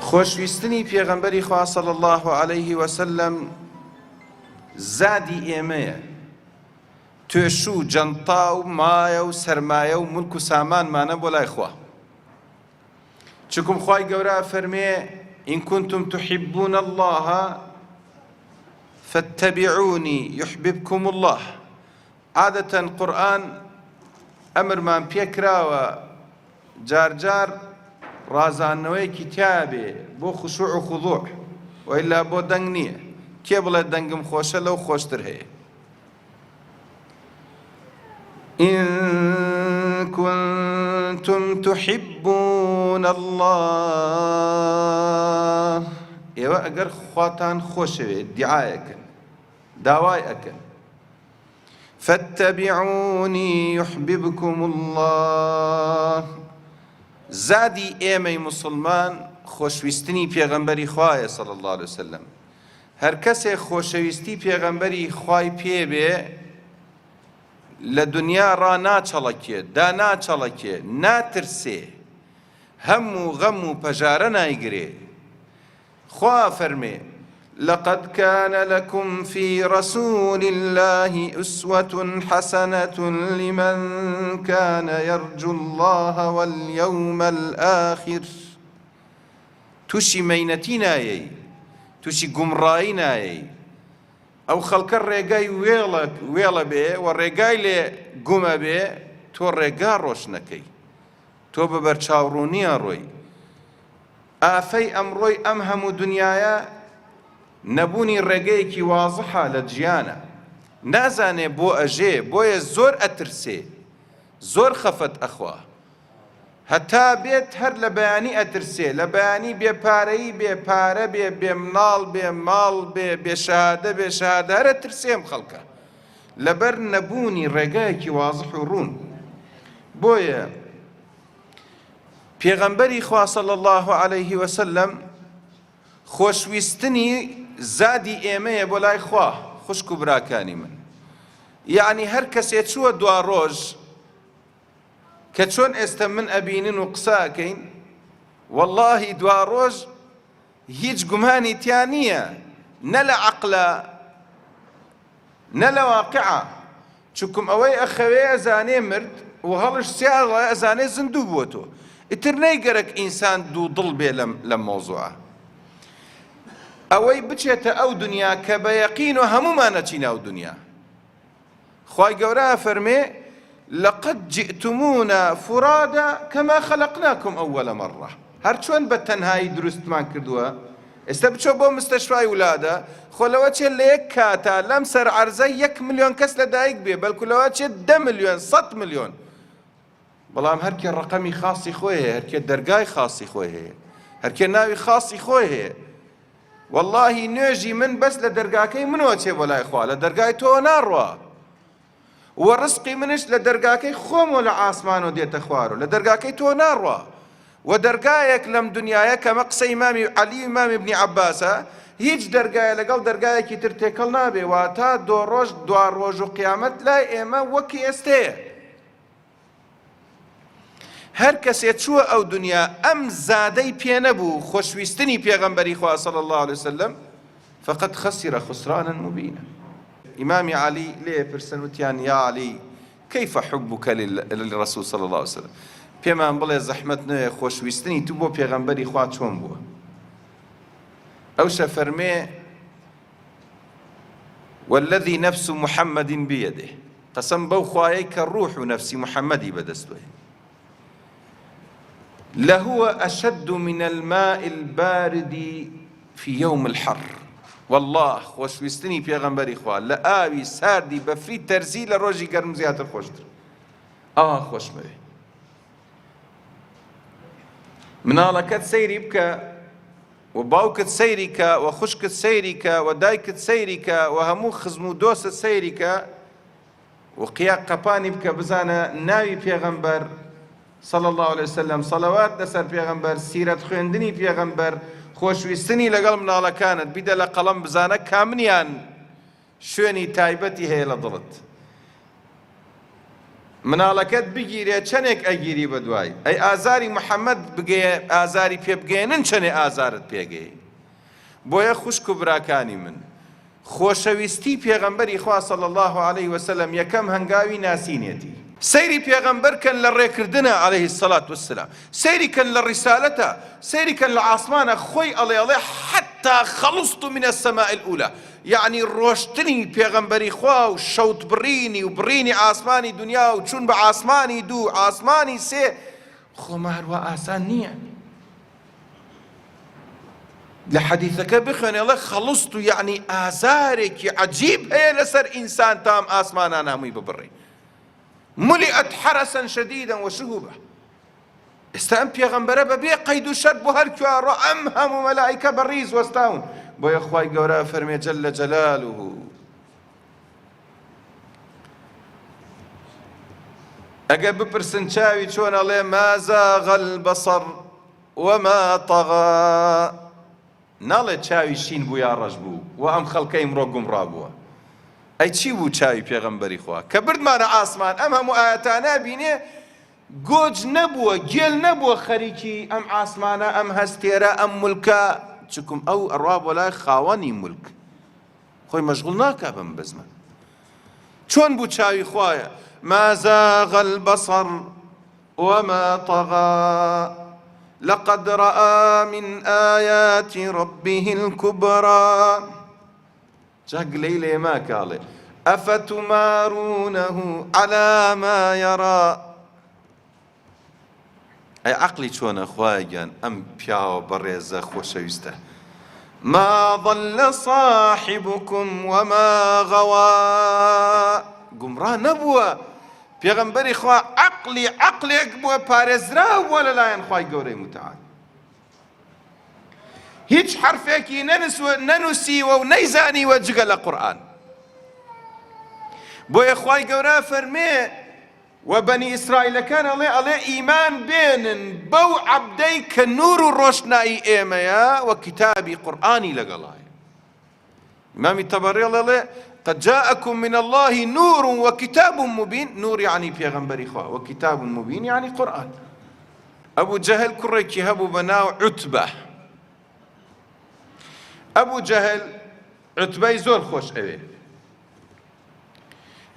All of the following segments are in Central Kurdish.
خۆشویستنی پێغەمبەری خوا صلی الله علیه وسلم زادی ئێمەیە. توێش و جەنتا و مایە و سەرمایە و مولک و سامانمانە بۆ لای خوا. چکم خوای گەورە فەرمێ ئین كنتم تحبون الله فاتبعوني يحببكم الله. عادەتەن قورئان ئەمرمان پێکراوە جار جار ڕازاندنەوەیەکی تیابێ بۆ خوشوع و خوضوع، وإلا بۆ دەنگ نییە. کێ بڵێ دەنگم خۆشە لەو خۆشتر هەیە؟ إن كنتم تحبون الله. ئێوە ئەگەر خواتان خۆشەوێ دیعایەکەن، داوای ئەکەن، فاتبعوني يحببكم الله. زادی ئێمەی مسلمان خۆشویستنی پێغەمبەری خوایە صلی الله عليه وسلم. هەر کەسێک خۆشەویستی پێغەمبەری خوای پێبێ لە دنیا ڕاناچەڵەکێ، داناچەڵەکێ، ناترسێ، هەموو غەم و پەژارە نایگرێ. خوا فەرمێ لقد كان لكم في رسول الله أسوة حسنة لمن كان يرجو الله واليوم الآخر. توشي مينتي نايي، توشي قمرائي نايي، ئەو خەڵکە ڕێگای وێڵە بێ و ڕێگای لێ گومە بێ، تۆ ڕێگا ڕۆشنەکەی، تۆ بە بەرچاوڕوونیە ڕۆی. ئافەی ئەمڕۆی ئەم هەموو دنیاە نەبوونی ڕێگەیەکی وازحە لە جیانە، نازانێ بۆ ئەژێ، بۆیە زۆر ئەترسێ، زۆر خەفەت ئەخوا، هەتا بێت هەر لە بەیانی ئەترسێ، لە بەیانی بێپارەیی بێپارە بێ، بێمناڵ بێ ماڵ بێ، بێشەهادە بێ شەهادە، هەر ئەترسێم خەڵکە لەبەر نەبوونی ڕێگایەکی وازح و ڕوون. بۆیە پێغەمبەری خوا صلی الله علیه وسلم خۆشویستنی زادی ئێمەیە بۆ لای خوا. خوشک و براکانی من، یعنی هەر کەسێ چووە دوا ڕۆژ کە چۆن ئێستا من ئەبینن و قساکەین، واللهی دوا ڕۆژ هیچ گومانی تیا نییە، نە لە عەقلە نە لە واقعە. چونکم ئەوەی ئەخەوێ ئەزانێ مرد و هەڵش سیاڵە ئەزانێ زیندوو بووە تۆ، ئیتر نەیگەرەک ئینسان دوو دڵ بێ لەم مۆزوعە. ئەوەی بچێتە ئەو دنیا کە بە یەقین و هەمومان نەچینە ئەو دنیا. خوای گەورە فەرمێ لقد جئتمونا فرادا كما خلقناكم أول مرة. هەر چۆن بە تەنهایی دروستمان کردووە، ئێستا بچۆ بۆ مستەشفای ولادە، خۆ لەوە چێت لە یەک کاتا لەم سەر عەرزە 1 ملیۆن کەس لەدایک بێ، بەڵکو لەوە چێت 10 ملیۆن 100 ملیۆن. بەڵام هەرکێ ڕقەمی خاصی خۆی هەیە، هەرکێ دەرگای خاصی خۆی هەیە، هەرکێ ناوی خاصی خۆی هەیە. واللهی نوێژی من بەس لە دەرگاکەی منەوە چێ بۆ لای خوا، لە دەرگای تۆ ناڕوا. و ڕزقی منش لە دەرگاکەی خۆمەوە لە ئاسمانەوە دێتە خوار و لە دەرگاکەی تۆ ناڕوا. و دەرگایەک لەم دنیاە کەمە قسەی ئیمامی عەلی و ئیمامی ابنی عەباسە، هیچ دەرگایە لەگەڵ دەرگایەکی تر تێکەڵ نابێ، واتە دوا ڕۆژ و قیامەت لای ئێمە وەکی ئێستەیە. هەر کەسێ چووە ئەو دنیا ئەم زادەی پێ نەبوو خۆشویستنی پێغەمبەری خوا صلی الله عليه وسلم، فقد خسر خسرانا مبینا. إمام علي ليه برسنوتيان يا علي كيف حبك للرسول صلى الله عليه وسلم؟ بيمان بلا زحمتنا خوشويستني تبو بيغمبري خوات شون بو أوش فرمي والذي نفس محمد بيده، قسم بو خوايك الروح نفس محمد بدستوه، لهو أشد من الماء البارد في يوم الحر. والله خۆشویستنی پێغەمبەری خوا لە ئاوی ساردی بەفری تەرزی لە ڕۆژی گەرم زیاتر خۆشتر. ئەوە خۆشمەوێ. مناڵەکەت سەیری بکە و باوکت سەیری کە و خوشکت سەیری کە و دایکت سەیری کە و هەموو خزم و دۆست سەیری کە و قیاق قەپانی بکە، بزانە ناوی پێغەمبەر صلی الله عليه وسلم، سەڵەوات لەسەر پێغەمبەر، سیرەت خوێندنی پێغەمبەر، خۆشویستنی لەگەڵ مناڵەکانت بیدە لە قەڵەم، بزانە کامنیان شوێنی تایبەتی هەیە لە دڵت. مناڵەکەت بگیرێ چەندێک ئەگیری بە دوای ئەی ئازاری محەممەد بگەیە ئازاری پێ بگەێنن چەندێ ئازارت پێگەی بۆیە خوشک و براکانی من خۆشەویستی پێغەمبەری خوا صلی الله علیه وسلم یەکەم هەنگاوی ناسینێتی سەیری پێغەمبەر کەن لە ڕێکردنە عەلەیهی السەڵات وەسسەلام سەیری کەن لە ڕیسالەتە سەیری کەن لە عاسمانە خۆی ئەڵێ حتا خەڵست من السەماء الأولى یعنی ڕۆشتنی پێغەمبەری خوا و شەوت بڕینی و بڕینی ئاسمانی دنیا و چوون بە ئاسمانی دوو ئاسمانی سێ خۆمە هەروە ئاسان نییە لە حەدیثەکە بخوێنێ ئەڵێ خەڵست و یعنی ئازارێکی عەجیب هەیە لەسەر ئینسان تام ئاسمانان هەمووی ببڕی ملئت حرسا شديدا وشهوبا ئێستا ئەم پێغەمبەرە بەبێ قەید و شەرط بۆ هەر کوێڕۆ ئەم هەموو مەلائیکە بەڕیز وەستاون بۆیە خوای گەورە فەرمێ جەلە جەلالوه ئەگە بپرسن چاوی چۆن ئەڵێ ما زاغ البەصەر وما طغى ناڵێ چاوی شین بوو یا ڕەش بوو و ئەم خەڵکە ئیمڕۆ گومڕا بووە ئەی چی بوو چاوی پێغەمبەری خوا کە بردمانە ئاسمان ئەم هەموو ئاەتانە بینێ گۆج نەبووە گێل نەبووە خەریکی ئەم ئاسمانە ئەم هەستێرە ئەم مولکە چکم ئەو ئەڕوا بۆ لای خاوەنی مولک خۆی مەشغوڵ ناکا بەم بزمە چۆن بوو چاوی خوایە ما زاغ البصر وما طغى لقد رأى من آيات ربه الكبرى جاك ليلة ما قال أفتمارونه على ما يرى أي عقلي شون أخوايا أم بياو بريزة خوشويسته ما ضل صاحبكم وما غوى قمران نبوة پێغەمبەری خوا عەقلێک بووە پارێزراو بووە لەلایەن خوای گەورەی متعال هیچ حرفێکی نەنووسیوە و نەیزانیوە جگە لە قورئان بۆیە خوای گەورە فەرمێ و بەنی ئیسرائیلەکان ئەڵێ ئیمان بێنن بەو عەبدەی کە نور و ڕۆشنایی ئێمەیە و کتابی قورئانی لەگەڵایە ئیمامی تەبەڕی ئەڵێ قد جاءكم من الله نور وكتاب مبين نور يعني پیغمبري خوا وكتاب مبين يعني قرآن أبو جهل كريكي هبو بناو عتبة أبو جهل عتبة زور خوش أوي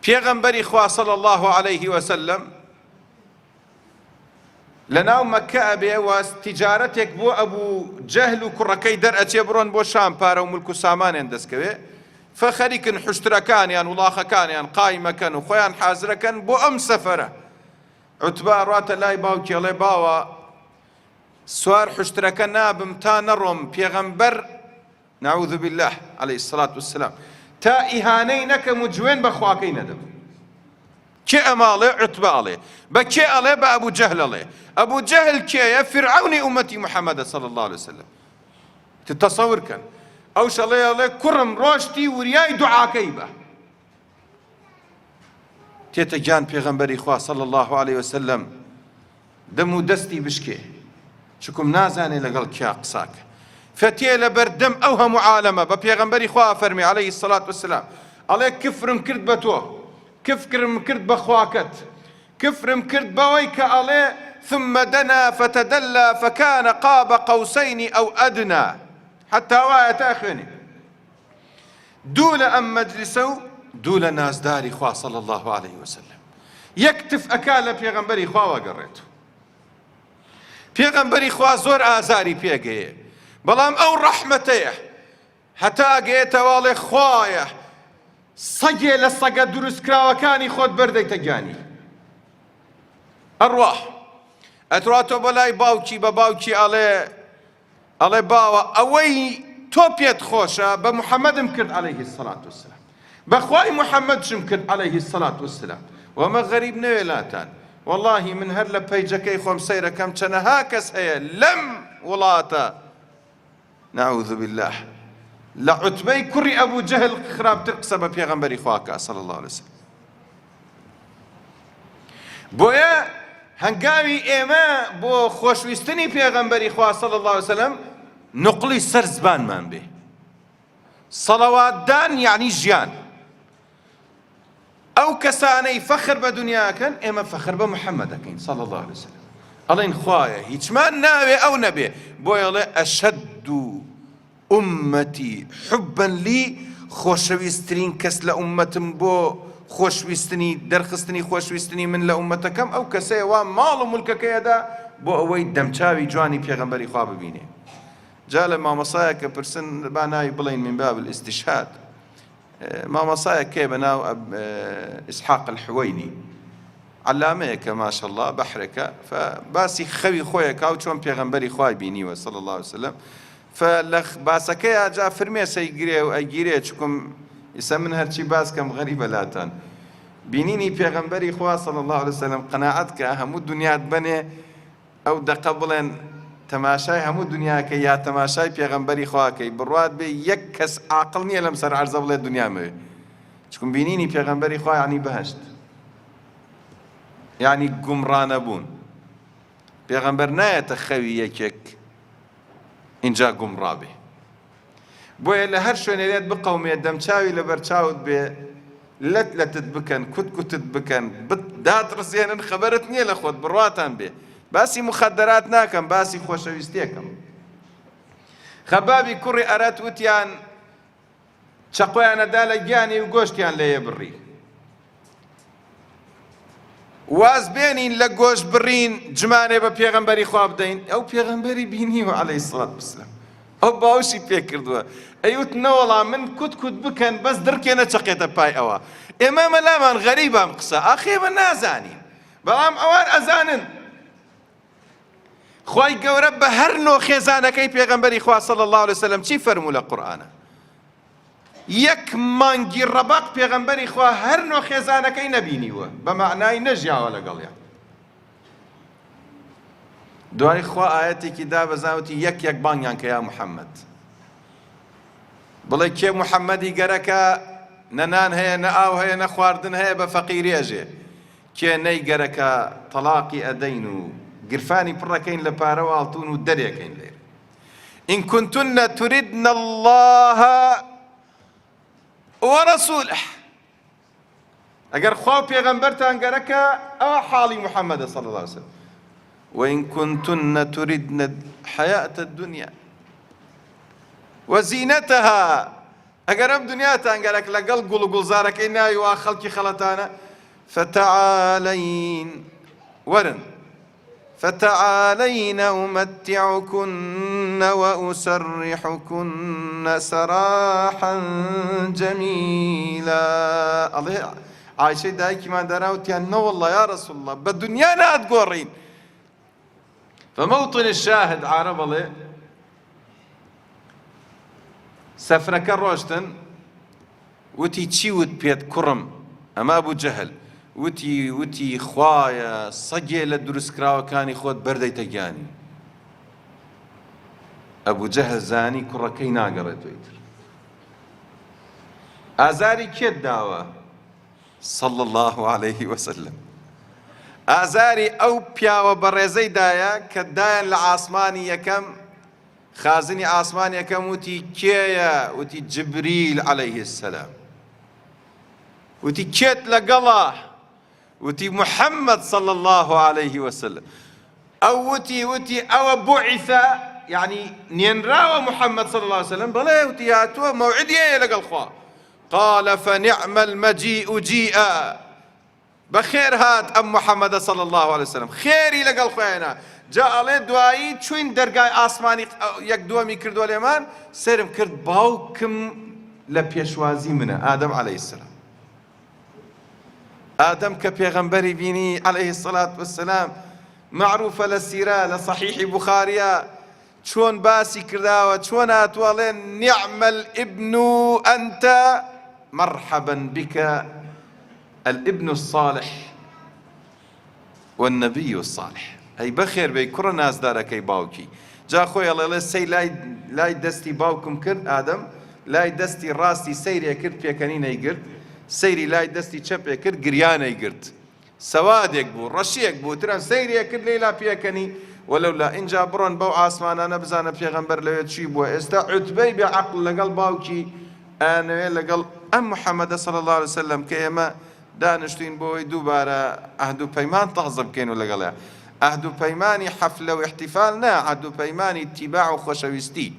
پیغمبري خوا صلى الله عليه وسلم لناو مكة أبي واستجارتك بو أبو جهل كركي در أتيبرون بو شام بارو ملكو سامان اندسكوي فخەریکن حشترەکانیان وڵاخەکانیان قایمەکەن و خۆیان حازرەکەن بۆ ئەم سەفەرە عوتبە ڕاتە لای باوکی ئەڵێ باوە سوار حشترەکە نابم تا نەڕۆم پێغەمبەر نەعوذ بالله عەلەیهی السەڵات وەسسەلام تا ئیهانەی نەکەم و جوێن بە خواکەی نەدەم کێ ئەماڵێ عوتبە ئەڵێ بە کێ ئەڵێ بە ئەبوو جەهل ئەڵێ ئەبوو جەهل کێیە فرعەونی ئومەتی محەممەدە صلی الله علیه وسلم تتصەور کەن ئەو شەڵێ کوڕم ڕۆشتی وریای دوعاکەی بە تێتە گیان پێغەمبەری خوا صلی الله علیه وسلم دەم و دەستی بشکێ چکم نازانێ لەگەڵ کیا قساکە فەتێ لە بەردەم ئەو هەموو عالەمە بە پێغەمبەری خوا فەرمی عەلەیهی السەڵات وەسسەلام ئەڵێ کفرم کرد بە تۆ کفرم کرد بە خواکەت کفرم کرد بەوەی کە ئەڵێ ثم دنا فتدلى فكان قاب قوسين أو أدنى حتى وایە تا خوێنێ دوو لە ئەم مەجلیسە و دوو لە نازداری خوا صلی الله عليه وسلم یەک تف ئەکا لە پێغەمبەری خوا وەگەڕێتەوە پێغەمبەری خوا زۆر ئازاری پێگەیە بەڵام ئەو ڕەحمەتەیە هەتا ئەگەیەتەوە ئەڵێ خوایە سەگێ لە سەگە دروستکراوەکانی خۆت بەردەیتە گیانی ئەڕوا ئەتواتۆ بەلای باوکی بە باوکی ئەڵێ باوە ئەوەی تۆ پێت خۆشە بە محەممەدم کرد عەلەیهی السەڵات وەسسەلام بەخوای محەممەدشم کرد عەلەیهی السەڵات وەسسەلام وەمە غەریب نەوێ لاتان واللهی من هەر لە پەیجەکەی خۆم سەیرەکەم چەنەها کەس هەیە لەم وڵاتە نەعوذ بالله لە عوتبەی کوڕی ئەبوو جەهل خراپتر قسە بە پێغەمبەری خواکە صلی الله علیه وسلم بۆیە هەنگاوی ئێمە بۆ خۆشویستنی پێغەمبەری خوا صلی الله علیه وسلم نقڵی سەر زبانمان بێ سەڵەواتدان یعنی ژیان ئەو کەسانەی فەخر بە دنیاکەن ئێمە فەخر بە محەممەدەکەین صلی الله عليه وسلم ئەڵێن خوایە هیچمان ناوێ ئەو نەبێ بۆی ئەڵێ ئەشەد ئومەتی حبا لی خۆشەویستترین کەس لە ئومەتم بۆ خۆشویستنی دەرخستنی خۆشویستنی من لە ئومەتەکەم ئەو کەسەیە وا ماڵ و مولکەکەیەدا بۆ ئەوەی دەمچاوی جوانی پێغەمبەری خوا ببینێ جا لە مامەسایە کە پرسن با ناوی بڵێن من باب الاستشهاد مامەسایە کێ بە ناو ئیسحاق الحوەینی علامەیەکە ماشاء الله بەحرەکە فباسی خەوی خۆیەکا و چۆن پێغەمبەری خوای بینیوە صلی الله عليه وسلم فلە باسەکەیە جا فرمێ سەیگرێ و ئەیگیرێ چکم ئیسا من هەرچی باسکەم غەریبە لاتان بینینی پێغەمبەری خوا صلی الله عليه وسلم قەناعەت کە هەموو دنیات بنێ ئەو دەقە بڵێن تەماشای هەموو دنیاکە یا تەماشای پێغەمبەری خواکەی بڕوات بێ یەک کەس عاقڵ نییە لەم سەر عەرزە بڵێ دنیامەوێ چکم بینینی پێغەمبەری خوا یعنی بەهەشت یعنی گومڕانەبوون پێغەمبەر نایەتە خەوی یەکێک اینجا گومڕا بێ بۆیە لە هەر شوێنێت بقەومێ دەمچاوی لەبەر چاوت بێ لەتت بکەن کوتت بکەن دادڕسێنن خەبەرت نییە لە خۆت بڕواتان بێ باسی مخدرات ناکەم باسی خۆشەویستیەکەم خەبابی کوڕی ئەرەت وتیان چەقۆیانەدا لە گیانی و گۆشتیان لێیە بڕی واز بێنین لە گۆشت بڕین جمانێ بە پێغەمبەری خوا بدەین ئەو پێغەمبەری بینیوە عەلەیهی سڵات وسلام ئەو باوشی پێ کردووە ئەیوت نەوەڵام من کوت بکەن بەس دڕکێنە چەقێتە پای ئەوە ئێمە مەلامان غەریبام قسە ئاخێمە نازانین بەڵام ئەوان ئەزانن خوای گەورە بە هەر نۆ خێزانەکەی پێغەمبەری خوا صلی الله عليه وسلم چی فەرموو لە قورئانە یەک مانگی ڕەبەق پێغەمبەری خوا هەر نۆ خێزانەکەی نەبینیوە بە معنای نەژیاوە لەگەڵیان دوای خوا ئاەتێکی دابەزاوتی یەک بانگیان کە یا محەممەد بڵێ کێ محەممەدی گەرەکە نەنان هەیە نە ئاو هەیە نە خواردن هەیە بە فەقیرێژێ کێ نەی گەرەکە تەلاقی ئەدەین و گرفانی پڕەکەین لە پارەوە ئاڵتون و دەرێکەین لێرە ئین كنتن تردن الله ورسوله ئەگەر خوا و پێغەمبەرتان گەرەکە ئەوە حاڵی محەممەدە صلی الله عليه وسلم وإن كنتن تردن الحياة الدنيا وزينتها ئەگەر ئەم دنیاتان گەرەک لەگەڵ گوڵ و گوڵزارەکەی ناوی وا خەڵکی خەڵەتانە فتعالين ورن فتعالين أمتعكن وأسرحكن سراحا جميلا الله عائشة دايكي ما دراوتي أنه والله يا رسول الله بالدنيا لا تقورين فموطن الشاهد عرب الله سفرك الروشتن وتي تشيوت بيت كرم أما أبو جهل وتی خوایە سەگێ لە دروستکراوەکانی خۆت بەردەیتە گیانی ئەبوو جەهل زانی کوڕەکەی ناگەڕێت دوێتر ئازاری کێت داوە صلی الله عليه وسلم ئازاری ئەو پیاوە بەڕێزەی دایە کە دایان لە ئاسمانی یەکەم خازنی ئاسمانی یەکەم وتی کێیە وتی جبریل عليه السلام وتی کێت لەگەڵە وتي محمد صلى الله عليه وسلم أو وتي أو بعث يعني نينراوى محمد صلى الله عليه وسلم بلا وتي هاتوا موعدية لقى الخوا قال فنعم المجيء جيء بخير هات أم محمد صلى الله عليه وسلم خيري لقى الخوا جاء عليه دوائي چوين درقاي آسماني يك دوامي كردوا اليمان سيرم كرد باوكم لبيشوازي منه آدم عليه السلام آدم كبيغمبري بيني عليه الصلاة والسلام معروفة للسيرة لصحيح بخاريا شون باسي كرداوة شون هاتوالين نعم الابن أنت مرحبا بك الابن الصالح والنبي الصالح أي بخير بي كل الناس داركي باوكي جا خويا الله سي لاي دستي باوكم كرد آدم لاي دستي راستي سيري كرد بيكنين يقرد سەیری لای دەستی چەپێ کرد گریانەی گرت سەوادێک بوو ڕەشیەک بوو تران سەیریە کرد لێلا پێکەنی وەلەولا ئینجا بڕۆن بەو ئاسمانانە بزانە پێغەمبەر لەوێ چی بووە ئێستا عوتبەی بێعەقڵ لەگەڵ باوکی ئانەوێ لەگەڵ ئەم محەممەدە صلی الله عليه وسلم کە ئێمە دانیشتوین بۆی دووبارە عهد و پەیمان تازە بکەین و لەگەڵێ عهد و پەیمانی حەفلە و احتیفال نا، عهد و پەیمانی اتیباع و خۆشەویستی.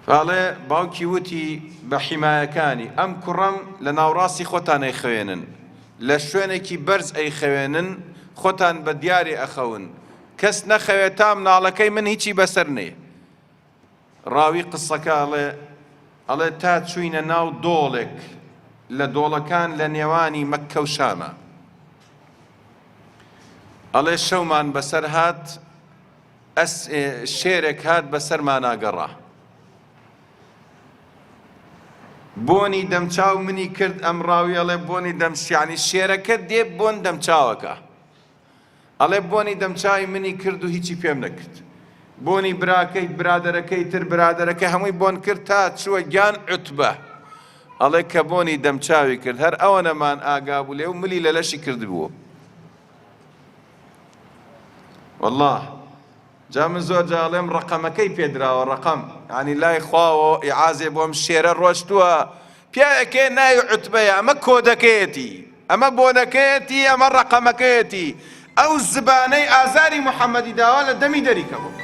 فاڵێ باوکی وتی بە حیمایەکانی ئەم کوڕەم لە ناوڕاستی خۆتان ئەیخەوێنن، لە شوێنێکی بەرز ئەیخەوێنن، خۆتان بە دیاری ئەخەون، کەس نەخەوێت تا مناڵەکەی من هیچی بەسەر نێ. ڕاوی قسەکە ئەڵێ تا چوینە ناو دۆڵێک لە دۆڵەکان لە نێوانی مەککە و شامە. ئەڵێ شەومان بەسەر هات، شێرێک هات بەسەرمان ئاگەڕا، بۆنی دەمچاو منی کرد. ئەم ڕاوی ئەڵێ بۆنی دەمچانی شێرەکە دێ بۆن دەمچاوەکە، ئەڵێ بۆنی دەمچاوی منی کرد و هیچی پێم نەکرد. بۆنی براکەی برادەرەکەی تر برادەرەکەی هەمووی بۆن کرد تا چووە گیان عوتبە. ئەڵێ کە بۆنی دەمچاوی کرد هەر ئەوە نەمان ئاگا بوو لێ و ملی لە لەشی کرد بووە. والله جا من زۆر جاڵێم ڕقەمەکەی پێدراوە، ڕقەم ینی لای خواوە ئیعازێ بۆم شێرە ڕۆشتووە پیاەکێ ناوی عوتبەیە، ئەمە کۆدەکەیەتی، ئەمە بۆنەکەیەتی، ئەمە ڕقەمەکەیەتی. ئەو زبانەی ئازاری محەممەدی داوا لە دەمی دەریکە بوو.